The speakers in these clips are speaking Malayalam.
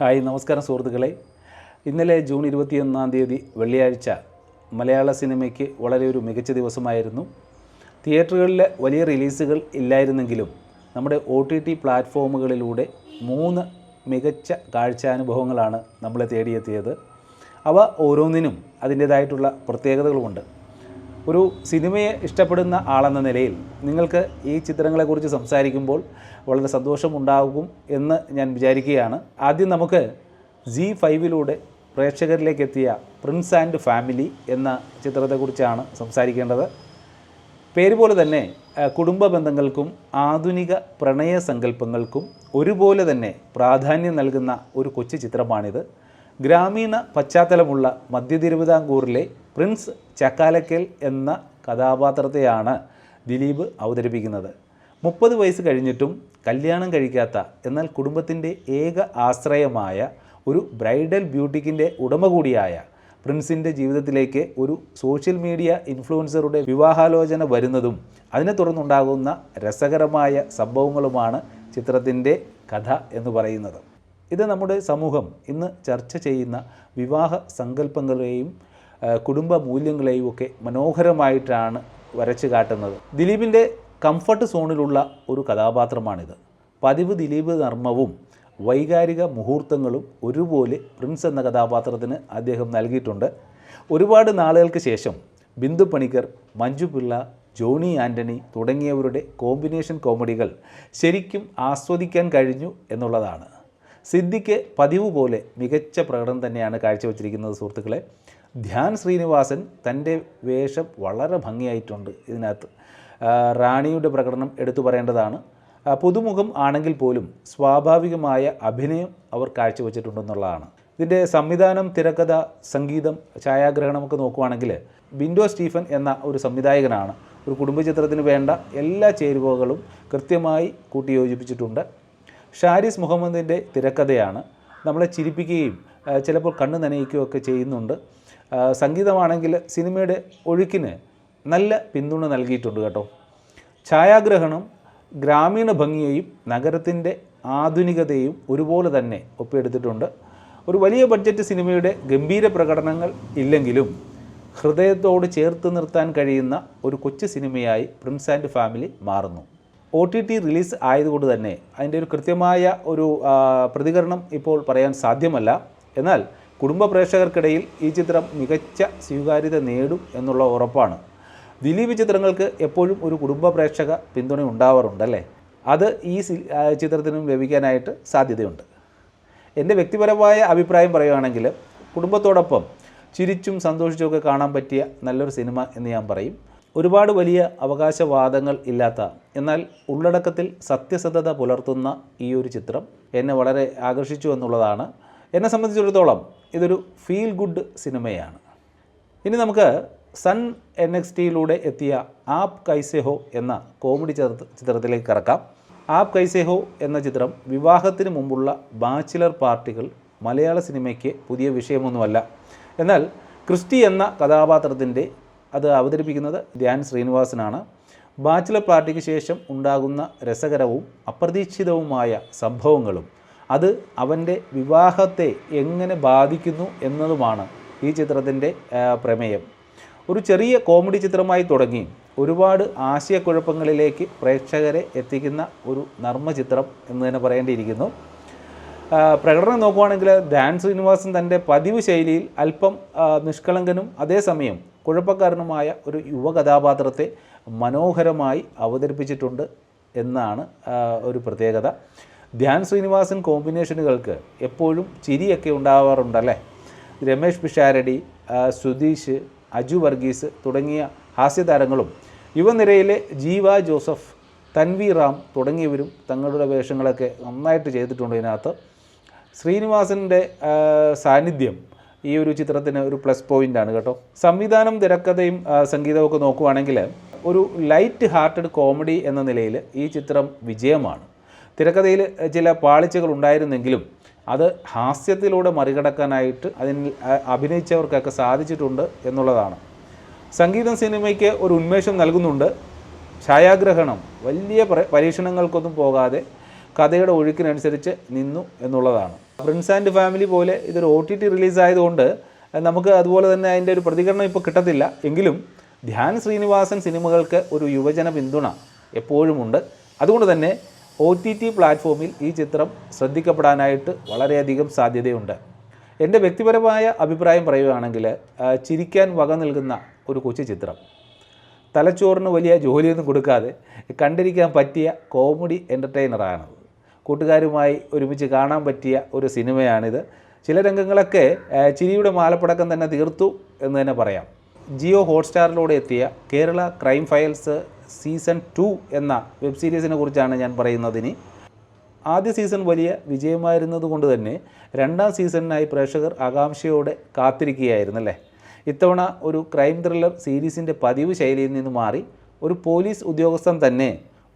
ഹായ് നമസ്കാരം സുഹൃത്തുക്കളെ. ഇന്നലെ ജൂൺ 21-ാം തീയതി വെള്ളിയാഴ്ച മലയാള സിനിമയ്ക്ക് വളരെ ഒരു മികച്ച ദിവസമായിരുന്നു. തിയേറ്ററുകളിൽ വലിയ റിലീസുകൾ ഇല്ലായിരുന്നെങ്കിലും നമ്മുടെ OTT പ്ലാറ്റ്ഫോമുകളിലൂടെ 3 മികച്ച കാഴ്ചാനുഭവങ്ങളാണ് നമ്മളെ തേടിയെത്തിയത്. അവ ഓരോന്നിനും അതിൻ്റേതായിട്ടുള്ള പ്രത്യേകതകളുമുണ്ട്. ഒരു സിനിമയെ ഇഷ്ടപ്പെടുന്ന ആളെന്ന നിലയിൽ നിങ്ങൾക്ക് ഈ ചിത്രങ്ങളെക്കുറിച്ച് സംസാരിക്കുമ്പോൾ വളരെ സന്തോഷമുണ്ടാകും എന്ന് ഞാൻ വിചാരിക്കുകയാണ്. ആദ്യം നമുക്ക് ZEE5 പ്രേക്ഷകരിലേക്ക് എത്തിയ പ്രിൻസ് ആൻഡ് ഫാമിലി എന്ന ചിത്രത്തെക്കുറിച്ചാണ് സംസാരിക്കേണ്ടത്. പേര് പോലെ തന്നെ കുടുംബ ബന്ധങ്ങൾക്കും ആധുനിക പ്രണയ സങ്കല്പങ്ങൾക്കും ഒരുപോലെ തന്നെ പ്രാധാന്യം നൽകുന്ന ഒരു കൊച്ചു ചിത്രമാണിത്. ഗ്രാമീണ പശ്ചാത്തലമുള്ള മധ്യ തിരുവിതാംകൂറിലെ പ്രിൻസ് ചക്കാലക്കൽ എന്ന കഥാപാത്രത്തെയാണ് ദിലീപ് അവതരിപ്പിക്കുന്നത്. 30 വയസ്സ് കഴിഞ്ഞിട്ടും കല്യാണം കഴിക്കാത്ത എന്നാൽ കുടുംബത്തിൻ്റെ ഏക ആശ്രയമായ ഒരു ബ്രൈഡൽ ബ്യൂട്ടിക്കിൻ്റെ ഉടമ കൂടിയായ പ്രിൻസിൻ്റെ ജീവിതത്തിലേക്ക് ഒരു സോഷ്യൽ മീഡിയ ഇൻഫ്ലുവൻസറുടെ വിവാഹാലോചന വരുന്നതും അതിനെ തുടർന്നുണ്ടാകുന്ന രസകരമായ സംഭവങ്ങളുമാണ് ചിത്രത്തിൻ്റെ കഥ എന്ന് പറയുന്നത്. ഇത് നമ്മുടെ സമൂഹം ഇന്ന് ചർച്ച ചെയ്യുന്ന വിവാഹ സങ്കല്പങ്ങളെയും കുടുംബ മൂല്യങ്ങളെയും ഒക്കെ മനോഹരമായിട്ടാണ് വരച്ചു കാട്ടുന്നത്. ദിലീപിൻ്റെ കംഫർട്ട് സോണിലുള്ള ഒരു കഥാപാത്രമാണിത്. പതിവ് ദിലീപ് നർമ്മവും വൈകാരിക മുഹൂർത്തങ്ങളും ഒരുപോലെ പ്രിൻസ് എന്ന കഥാപാത്രത്തിന് അദ്ദേഹം നൽകിയിട്ടുണ്ട്. ഒരുപാട് നാളുകൾക്ക് ശേഷം ബിന്ദു പണിക്കർ, മഞ്ജു പിള്ള, ജോണി ആൻ്റണി തുടങ്ങിയവരുടെ കോമ്പിനേഷൻ കോമഡികൾ ശരിക്കും ആസ്വദിക്കാൻ കഴിഞ്ഞു എന്നുള്ളതാണ്. സിദ്ദിഖ് പതിവ് പോലെ മികച്ച പ്രകടനം തന്നെയാണ് കാഴ്ചവെച്ചിരിക്കുന്നത്. സുഹൃത്തുക്കളെ, ധ്യാൻ ശ്രീനിവാസൻ തൻ്റെ വേഷം വളരെ ഭംഗിയായിട്ടുണ്ട്. ഇതിനകത്ത് റാണിയുടെ പ്രകടനം എടുത്തു പറയേണ്ടതാണ്. പുതുമുഖം ആണെങ്കിൽ പോലും സ്വാഭാവികമായ അഭിനയം അവർ കാഴ്ചവെച്ചിട്ടുണ്ടെന്നുള്ളതാണ്. ഇതിൻ്റെ സംവിധാനം, തിരക്കഥ, സംഗീതം, ഛായാഗ്രഹണമൊക്കെ നോക്കുവാണെങ്കിൽ ബിൻഡോ സ്റ്റീഫൻ എന്ന ഒരു സംവിധായകനാണ് ഒരു കുടുംബചിത്രത്തിന് വേണ്ട എല്ലാ ചേരുവകളും കൃത്യമായി കൂട്ടിയോജിപ്പിച്ചിട്ടുണ്ട്. ഷാരിസ് മുഹമ്മദിൻ്റെ തിരക്കഥയാണ്. നമ്മളെ ചിരിപ്പിക്കുകയും ചിലപ്പോൾ കണ്ണ് നനയിക്കുകയൊക്കെ ചെയ്യുന്നുണ്ട്. സംഗീതമാണെങ്കിൽ സിനിമയുടെ ഒഴുക്കിന് നല്ല പിന്തുണ നൽകിയിട്ടുണ്ട് കേട്ടോ. ഛായാഗ്രഹണം ഗ്രാമീണ ഭംഗിയെയും നഗരത്തിൻ്റെ ആധുനികതയും ഒരുപോലെ തന്നെ ഒപ്പിയെടുത്തിട്ടുണ്ട്. ഒരു വലിയ ബഡ്ജറ്റ് സിനിമയുടെ ഗംഭീര പ്രകടനങ്ങൾ ഇല്ലെങ്കിലും ഹൃദയത്തോട് ചേർത്ത് നിർത്താൻ കഴിയുന്ന ഒരു കൊച്ചു സിനിമയായി പ്രിൻസ് ആൻഡ് ഫാമിലി മാറുന്നു. OTT റിലീസ് ആയതുകൊണ്ട് തന്നെ അതിൻ്റെ ഒരു കൃത്യമായ ഒരു പ്രതികരണം ഇപ്പോൾ പറയാൻ സാധ്യമല്ല. എന്നാൽ കുടുംബ പ്രേക്ഷകർക്കിടയിൽ ഈ ചിത്രം മികച്ച സ്വീകാര്യത നേടും എന്നുള്ള ഉറപ്പാണ്. ദിലീപ് ചിത്രങ്ങൾക്ക് എപ്പോഴും ഒരു കുടുംബ പ്രേക്ഷക പിന്തുണ ഉണ്ടാവാറുണ്ടല്ലേ. അത് ഈ ചിത്രത്തിനും ലഭിക്കാനായിട്ട് സാധ്യതയുണ്ട്. എൻ്റെ വ്യക്തിപരമായ അഭിപ്രായം പറയുകയാണെങ്കിൽ കുടുംബത്തോടൊപ്പം ചിരിച്ചും സന്തോഷിച്ചുമൊക്കെ കാണാൻ പറ്റിയ നല്ലൊരു സിനിമ എന്ന് ഞാൻ പറയും. ഒരുപാട് വലിയ അവകാശവാദങ്ങൾ ഇല്ലാത്ത എന്നാൽ ഉള്ളടക്കത്തിൽ സത്യസന്ധത പുലർത്തുന്ന ഈ ഒരു ചിത്രം എന്നെ വളരെ ആകർഷിച്ചു എന്നുള്ളതാണ്. എന്നെ സംബന്ധിച്ചിടത്തോളം ഇതൊരു ഫീൽ ഗുഡ് സിനിമയാണ്. ഇനി നമുക്ക് സൺ NXT എത്തിയ ആപ് കൈസെ ഹോ എന്ന കോമഡി ചിത്രത്തിലേക്ക് കടക്കാം. ആപ് കൈസെ ഹോ എന്ന ചിത്രം വിവാഹത്തിന് മുമ്പുള്ള ബാച്ചിലർ പാർട്ടികൾ മലയാള സിനിമയ്ക്ക് പുതിയ വിഷയമൊന്നുമല്ല. എന്നാൽ ക്രിസ്റ്റി എന്ന കഥാപാത്രത്തിൻ്റെ അത് അവതരിപ്പിക്കുന്നത് ധ്യാൻ ശ്രീനിവാസനാണ്. ബാച്ചിലർ പാർട്ടിക്ക് ശേഷം ഉണ്ടാകുന്ന രസകരവും അപ്രതീക്ഷിതവുമായ സംഭവങ്ങളും അത് അവൻ്റെ വിവാഹത്തെ എങ്ങനെ ബാധിക്കുന്നു എന്നതുമാണ് ഈ ചിത്രത്തിൻ്റെ പ്രമേയം. ഒരു ചെറിയ കോമഡി ചിത്രമായി തുടങ്ങി ഒരുപാട് ആശയക്കുഴപ്പങ്ങളിലേക്ക് പ്രേക്ഷകരെ എത്തിക്കുന്ന ഒരു നർമ്മചിത്രം എന്ന് തന്നെ പറയേണ്ടിയിരിക്കുന്നു. പ്രകടനം നോക്കുവാണെങ്കിൽ ധ്യാൻ ശ്രീനിവാസൻ തൻ്റെ പതിവ് ശൈലിയിൽ അല്പം നിഷ്കളങ്കനും അതേസമയം കുഴപ്പക്കാരനുമായ ഒരു യുവ കഥാപാത്രത്തെ മനോഹരമായി അവതരിപ്പിച്ചിട്ടുണ്ട് എന്നാണ് ഒരു പ്രത്യേകത. ധ്യാൻ ശ്രീനിവാസൻ കോമ്പിനേഷനുകൾക്ക് എപ്പോഴും ചിരിയൊക്കെ ഉണ്ടാവാറുണ്ടല്ലേ. രമേഷ് പിഷാരടി, സുധീഷ്, അജു വർഗീസ് തുടങ്ങിയ ഹാസ്യതാരങ്ങളും യുവനിരയിലെ ജീവ ജോസഫ്, തൻവി റാം തുടങ്ങിയവരും തങ്ങളുടെ വേഷങ്ങളൊക്കെ നന്നായിട്ട് ചെയ്തിട്ടുണ്ട്. ഇതിനകത്ത് ശ്രീനിവാസൻ്റെ സാന്നിധ്യം ഈ ഒരു ചിത്രത്തിന് ഒരു പ്ലസ് പോയിൻ്റാണ് കേട്ടോ. സംവിധാനം, തിരക്കഥയും സംഗീതമൊക്കെ നോക്കുവാണെങ്കിൽ ഒരു ലൈറ്റ് ഹാർട്ടഡ് കോമഡി എന്ന നിലയിൽ ഈ ചിത്രം വിജയമാണ്. തിരക്കഥയിൽ ചില പാളിച്ചകൾ ഉണ്ടായിരുന്നെങ്കിലും അത് ഹാസ്യത്തിലൂടെ മറികടക്കാനായിട്ട് അതിൽ അഭിനയിച്ചവർക്കൊക്കെ സാധിച്ചിട്ടുണ്ട് എന്നുള്ളതാണ്. സംഗീതം സിനിമയ്ക്ക് ഒരു ഉന്മേഷം നൽകുന്നുണ്ട്. ഛായാഗ്രഹണം വലിയ പരീക്ഷണങ്ങൾക്കൊന്നും പോകാതെ കഥയുടെ ഒഴുക്കിനനുസരിച്ച് നിന്നു എന്നുള്ളതാണ്. പ്രിൻസ് ആൻഡ് ഫാമിലി പോലെ ഇതൊരു OTT റിലീസായതുകൊണ്ട് നമുക്ക് അതുപോലെ തന്നെ അതിൻ്റെ ഒരു പ്രതികരണം ഇപ്പോൾ കിട്ടത്തില്ല. എങ്കിലും ധ്യാൻ ശ്രീനിവാസൻ സിനിമകൾക്ക് ഒരു യുവജന പിന്തുണ എപ്പോഴുമുണ്ട്. അതുകൊണ്ട് തന്നെ OTT പ്ലാറ്റ്ഫോമിൽ ഈ ചിത്രം ശ്രദ്ധിക്കപ്പെടാനായിട്ട് വളരെയധികം സാധ്യതയുണ്ട്. എൻ്റെ വ്യക്തിപരമായ അഭിപ്രായം പറയുകയാണെങ്കിൽ ചിരിക്കാൻ വക നൽകുന്ന ഒരു കൊച്ചു ചിത്രം, തലച്ചോറിന് വലിയ ജോലിയൊന്നും കൊടുക്കാതെ കണ്ടിരിക്കാൻ പറ്റിയ കോമഡി എൻ്റർടൈനറാണ്. കൂട്ടുകാരുമായി ഒരുമിച്ച് കാണാൻ പറ്റിയ ഒരു സിനിമയാണിത്. ചില രംഗങ്ങളൊക്കെ ചിരിയുടെ മാലപ്പടക്കം തന്നെ തീർത്തു എന്ന് തന്നെ പറയാം. ജിയോ ഹോട്ട്സ്റ്റാറിലൂടെ എത്തിയ കേരള ക്രൈം ഫയൽസ് സീസൺ 2 എന്ന വെബ് സീരീസിനെ കുറിച്ചാണ് ഞാൻ പറയുന്നതിന്. ആദ്യ സീസൺ വലിയ വിജയമായിരുന്നത് കൊണ്ട് തന്നെ രണ്ടാം സീസണിനായി പ്രേക്ഷകർ ആകാംക്ഷയോടെ കാത്തിരിക്കുകയായിരുന്നല്ലേ. ഇത്തവണ ഒരു ക്രൈം ത്രില്ലർ സീരീസിൻ്റെ പതിവ് ശൈലിയിൽ നിന്ന് മാറി ഒരു പോലീസ് ഉദ്യോഗസ്ഥൻ തന്നെ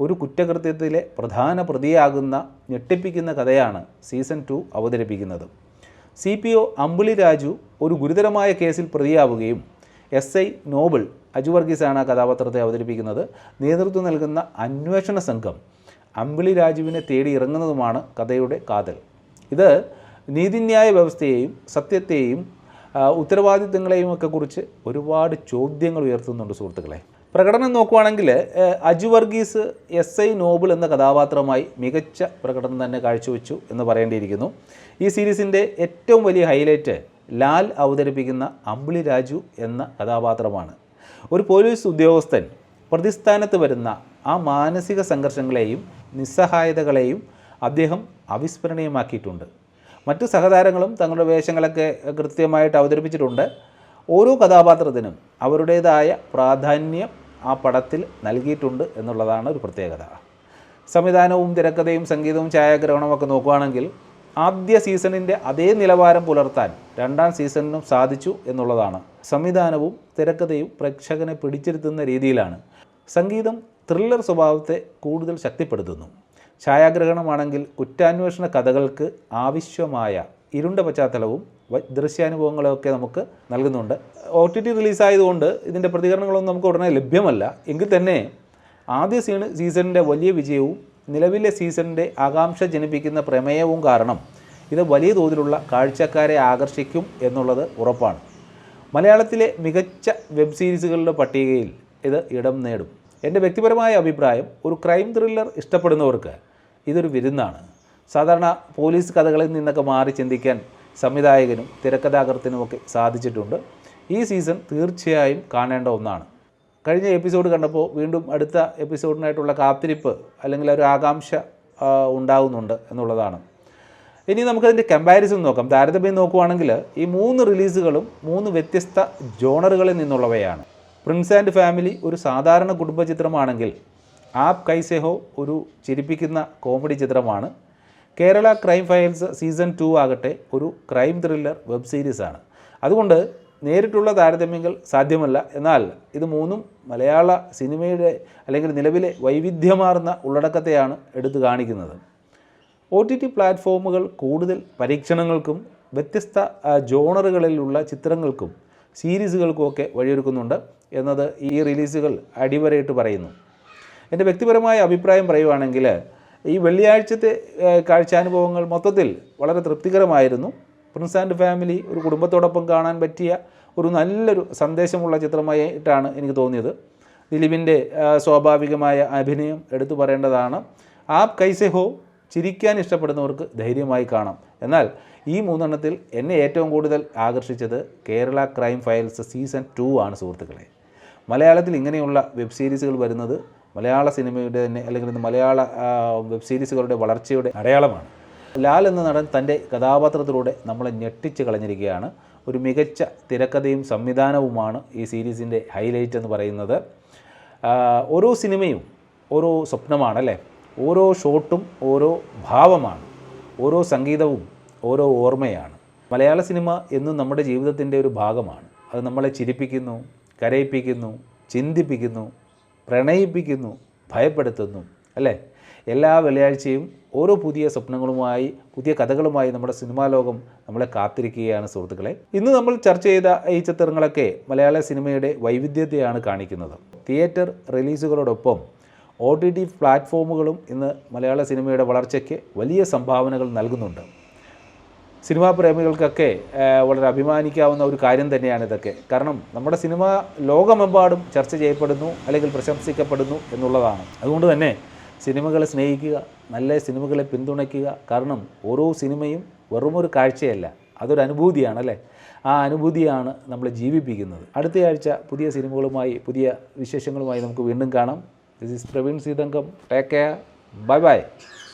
ഒരു കുറ്റകൃത്യത്തിലെ പ്രധാന പ്രതിയാകുന്ന ഞെട്ടിപ്പിക്കുന്ന കഥയാണ് സീസൺ 2 അവതരിപ്പിക്കുന്നത്. CPO അമ്പിളി രാജു ഒരു ഗുരുതരമായ കേസിൽ പ്രതിയാവുകയും SI നോബിൾ അജു വർഗീസാണ് ആ കഥാപാത്രത്തെ അവതരിപ്പിക്കുന്നത്. നേതൃത്വം നൽകുന്ന അന്വേഷണ സംഘം അമ്പിളി രാജുവിനെ തേടി ഇറങ്ങുന്നതുമാണ് കഥയുടെ കാതൽ. ഇത് നീതിന്യായ വ്യവസ്ഥയെയും സത്യത്തെയും ഉത്തരവാദിത്തങ്ങളെയും ഒക്കെ കുറിച്ച് ഒരുപാട് ചോദ്യങ്ങൾ ഉയർത്തുന്നുണ്ട് സുഹൃത്തുക്കളെ. പ്രകടനം നോക്കുകയാണെങ്കിൽ അജു വർഗീസ് SI നോബിൾ എന്ന കഥാപാത്രമായി മികച്ച പ്രകടനം തന്നെ കാഴ്ചവെച്ചു എന്ന് പറയേണ്ടിയിരിക്കുന്നു. ഈ സീരീസിൻ്റെ ഏറ്റവും വലിയ ഹൈലൈറ്റ് ലാൽ അവതരിപ്പിക്കുന്ന അമ്പിളി രാജു എന്ന കഥാപാത്രമാണ്. ഒരു പോലീസ് ഉദ്യോഗസ്ഥൻ പ്രതിസ്ഥാനത്ത് വരുന്ന ആ മാനസിക സംഘർഷങ്ങളെയും നിസ്സഹായതകളെയും അദ്ദേഹം അവിസ്മരണീയമാക്കിയിട്ടുണ്ട്. മറ്റു സഹതാരങ്ങളും തങ്ങളുടെ വേഷങ്ങളൊക്കെ കൃത്യമായിട്ട് അവതരിപ്പിച്ചിട്ടുണ്ട്. ഓരോ കഥാപാത്രത്തിനും അവരുടേതായ പ്രാധാന്യം ആ പടത്തിൽ നൽകിയിട്ടുണ്ട് എന്നുള്ളതാണ് ഒരു പ്രത്യേകത. സംവിധാനവും തിരക്കഥയും സംഗീതവും ഛായാഗ്രഹണവും ഒക്കെ നോക്കുകയാണെങ്കിൽ ആദ്യ സീസണിൻ്റെ അതേ നിലവാരം പുലർത്താൻ രണ്ടാം സീസണിനും സാധിച്ചു എന്നുള്ളതാണ്. സംവിധാനവും തിരക്കഥയും പ്രേക്ഷകനെ പിടിച്ചിരുത്തുന്ന രീതിയിലാണ്. സംഗീതം ത്രില്ലർ സ്വഭാവത്തെ കൂടുതൽ ശക്തിപ്പെടുത്തുന്നു. ഛായാഗ്രഹണമാണെങ്കിൽ കുറ്റാന്വേഷണ കഥകൾക്ക് ആവശ്യമായ ഇരുണ്ട പശ്ചാത്തലവും ദൃശ്യാനുഭവങ്ങളൊക്കെ നമുക്ക് നൽകുന്നുണ്ട്. OTT റിലീസായതുകൊണ്ട് ഇതിൻ്റെ പ്രതികരണങ്ങളൊന്നും നമുക്ക് ഉടനെ ലഭ്യമല്ല. എങ്കിൽ തന്നെ ആദ്യ സീസണിൻ്റെ വലിയ വിജയവും നിലവിലെ സീസണിൻ്റെ ആകാംക്ഷ ജനിപ്പിക്കുന്ന പ്രമേയവും കാരണം ഇത് വലിയ തോതിലുള്ള കാഴ്ചക്കാരെ ആകർഷിക്കും എന്നുള്ളത് ഉറപ്പാണ്. മലയാളത്തിലെ മികച്ച വെബ് സീരീസുകളുടെ പട്ടികയിൽ ഇത് ഇടം നേടും. എൻ്റെ വ്യക്തിപരമായ അഭിപ്രായം, ഒരു ക്രൈം ത്രില്ലർ ഇഷ്ടപ്പെടുന്നവർക്ക് ഇതൊരു വിരുന്നാണ്. സാധാരണ പോലീസ് കഥകളിൽ നിന്നൊക്കെ മാറി ചിന്തിക്കാൻ സംവിധായകനും തിരക്കഥാകൃത്തിനുമൊക്കെ സാധിച്ചിട്ടുണ്ട്. ഈ സീസൺ തീർച്ചയായും കാണേണ്ട ഒന്നാണ്. കഴിഞ്ഞ എപ്പിസോഡ് കണ്ടപ്പോൾ വീണ്ടും അടുത്ത എപ്പിസോഡിനായിട്ടുള്ള കാത്തിരിപ്പ് അല്ലെങ്കിൽ ഒരു ആകാംക്ഷ ഉണ്ടാകുന്നുണ്ട് എന്നുള്ളതാണ്. ഇനി നമുക്കതിൻ്റെ കമ്പാരിസൺ നോക്കാം. താരതമ്യം നോക്കുകയാണെങ്കിൽ ഈ 3 റിലീസുകളും 3 വ്യത്യസ്ത ജോണറുകളിൽ നിന്നുള്ളവയാണ്. പ്രിൻസ് ആൻഡ് ഫാമിലി ഒരു സാധാരണ കുടുംബ ചിത്രമാണെങ്കിൽ ആപ് കൈസെ ഹോ ഒരു ചിരിപ്പിക്കുന്ന കോമഡി ചിത്രമാണ്. കേരള ക്രൈം ഫയൽസ് സീസൺ 2 ആകട്ടെ ഒരു ക്രൈം ത്രില്ലർ വെബ് സീരീസാണ്. അതുകൊണ്ട് നേരിട്ടുള്ള താരതമ്യങ്ങൾ സാധ്യമല്ല. എന്നാൽ ഇത് 3ഉം മലയാള സിനിമയുടെ അല്ലെങ്കിൽ നിലവിലെ വൈവിധ്യമാർന്ന ഉള്ളടക്കത്തെയാണ് എടുത്തു കാണിക്കുന്നത്. OTT പ്ലാറ്റ്ഫോമുകൾ കൂടുതൽ പരീക്ഷണങ്ങൾക്കും വ്യത്യസ്ത ജോണറുകളിലുള്ള ചിത്രങ്ങൾക്കും സീരീസുകൾക്കുമൊക്കെ വഴിയൊരുക്കുന്നുണ്ട് എന്നത് ഈ റിലീസുകൾ അടിവരയിട്ട് പറയുന്നു. എൻ്റെ വ്യക്തിപരമായ അഭിപ്രായം പറയുവാണെങ്കിൽ ഈ വെള്ളിയാഴ്ചത്തെ കാഴ്ചാനുഭവങ്ങൾ മൊത്തത്തിൽ വളരെ തൃപ്തികരമായിരുന്നു. പ്രിൻസ് ആൻഡ് ഫാമിലി ഒരു കുടുംബത്തോടൊപ്പം കാണാൻ പറ്റിയ ഒരു നല്ലൊരു സന്ദേശമുള്ള ചിത്രമായിട്ടാണ് എനിക്ക് തോന്നിയത്. ദിലീപിൻ്റെ സ്വാഭാവികമായ അഭിനയം എടുത്തു പറയേണ്ടതാണ്. ആപ് കൈസെ ഹോ ചിരിക്കാൻ ഇഷ്ടപ്പെടുന്നവർക്ക് ധൈര്യമായി കാണാം. എന്നാൽ ഈ 3 എന്നെ ഏറ്റവും കൂടുതൽ ആകർഷിച്ചത് കേരള ക്രൈം ഫയൽസ് സീസൺ 2 ആണ് സുഹൃത്തുക്കളെ. മലയാളത്തിൽ ഇങ്ങനെയുള്ള വെബ് സീരീസുകൾ വരുന്നത് മലയാള സിനിമയുടെ തന്നെ അല്ലെങ്കിൽ മലയാള വെബ് സീരീസുകളുടെ വളർച്ചയുടെ അടയാളമാണ്. ലാൽ എന്ന നടൻ തൻ്റെ കഥാപാത്രത്തിലൂടെ നമ്മളെ ഞെട്ടിച്ച് കളഞ്ഞിരിക്കുകയാണ്. ഒരു മികച്ച തിരക്കഥയും സംവിധാനവുമാണ് ഈ സീരീസിൻ്റെ ഹൈലൈറ്റ് എന്ന് പറയുന്നത്. ഓരോ സിനിമയും ഓരോ സ്വപ്നമാണല്ലേ. ഓരോ ഷോട്ടും ഓരോ ഭാവമാണ്. ഓരോ സംഗീതവും ഓരോ ഓർമ്മയാണ്. മലയാള സിനിമ എന്നും നമ്മുടെ ജീവിതത്തിൻ്റെ ഒരു ഭാഗമാണ്. അത് നമ്മളെ ചിരിപ്പിക്കുന്നു, കരയിപ്പിക്കുന്നു, ചിന്തിപ്പിക്കുന്നു, പ്രണയിപ്പിക്കുന്നു, ഭയപ്പെടുത്തുന്നു അല്ലേ. എല്ലാ വെള്ളിയാഴ്ചയും ഓരോ പുതിയ സ്വപ്നങ്ങളുമായി പുതിയ കഥകളുമായി നമ്മുടെ സിനിമാ ലോകം നമ്മളെ കാത്തിരിക്കുകയാണ് സുഹൃത്തുക്കളെ. ഇന്ന് നമ്മൾ ചർച്ച ചെയ്ത ഈ ചിത്രങ്ങളൊക്കെ മലയാള സിനിമയുടെ വൈവിധ്യത്തെയാണ് കാണിക്കുന്നത്. തിയേറ്റർ റിലീസുകളോടൊപ്പം OTT പ്ലാറ്റ്ഫോമുകളും ഇന്ന് മലയാള സിനിമയുടെ വളർച്ചയ്ക്ക് വലിയ സംഭാവനകൾ നൽകുന്നുണ്ട്. സിനിമാ പ്രേമികൾക്കൊക്കെ വളരെ അഭിമാനിക്കാവുന്ന ഒരു കാര്യം തന്നെയാണ് ഇതൊക്കെ. കാരണം നമ്മുടെ സിനിമ ലോകമെമ്പാടും ചർച്ച ചെയ്യപ്പെടുന്നു, അല്ലെങ്കിൽ പ്രശംസിക്കപ്പെടുന്നു എന്നുള്ളതാണ്. അതുകൊണ്ട് തന്നെ സിനിമകളെ സ്നേഹിക്കുക, നല്ല സിനിമകളെ പിന്തുണയ്ക്കുക. കാരണം ഓരോ സിനിമയും വെറുമൊരു കാഴ്ചയല്ല, അതൊരു അനുഭൂതിയാണ് അല്ലേ. ആ അനുഭൂതിയാണ് നമ്മളെ ജീവിപ്പിക്കുന്നത്. അടുത്തയാഴ്ച പുതിയ സിനിമകളുമായി, പുതിയ വിശേഷങ്ങളുമായി നമുക്ക് വീണ്ടും കാണാം. This is Praveen Seethankam. Take care. Bye by.